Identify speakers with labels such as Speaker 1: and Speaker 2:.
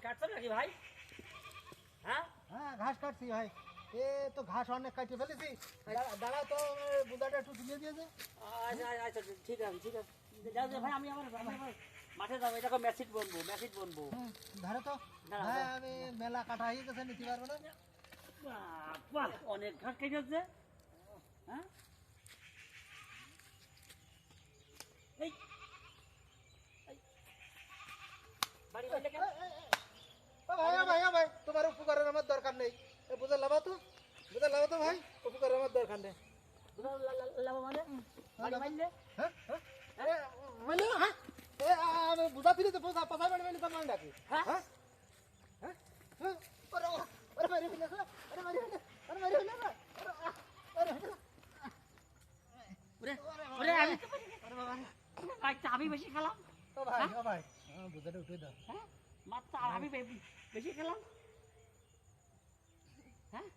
Speaker 1: কাটছো নাকি ভাই? হ্যাঁ
Speaker 2: হ্যাঁ ঘাস কাটছি ভাই। এ তো ঘাস অনেক কাটিয়ে ফেলেছি। দাঁড়াও তো বুদাটা একটু তুলে দিয়েছে।
Speaker 1: আচ্ছা আচ্ছা ঠিক আছে ঠিক আছে। যাও যে ভাই আমি আমার মাঠে যাবো, এটা ম্যাসিড বনবো।
Speaker 2: ধারে তো
Speaker 1: দাঁড়াও,
Speaker 2: ভাই
Speaker 1: দাঁড়াও।
Speaker 2: আমি মেলা কাটা হয়ে গেছে, নিতে পারবো না।
Speaker 1: বাহ অনেক ঘাস কেটেছে। হ্যাঁ এই এই, বাড়ি বাড়ি কেন?
Speaker 2: ও ভাই তোমার উপকারের আমার দরকার নেই। বুঝে লাভা তো ভাই, উপকারের আমার দরকার নেই।
Speaker 1: লাভ মানে বাড়ি মারলে?
Speaker 2: হ্যাঁ মানে হ্যাঁ আমি বুঝা ফিরে তো পোষা পাশা বেড়ে বেড়ে তোমার ডাকি।
Speaker 1: হ্যাঁ
Speaker 2: হ্যাঁ হ্যাঁ ওরে ওরে মারি ফেলে ওরে মারি ফেলে ওরে মারি ফেলে ওরে
Speaker 1: ওরে ওরে আমি
Speaker 2: ওরে বাবা
Speaker 1: মাছটা আমি বেশি খেলাম।
Speaker 2: ও ভাই বুঝাটা উঠে দাও।
Speaker 1: হ্যাঁ মাছটা আমি বেশি খেলাম। হ্যাঁ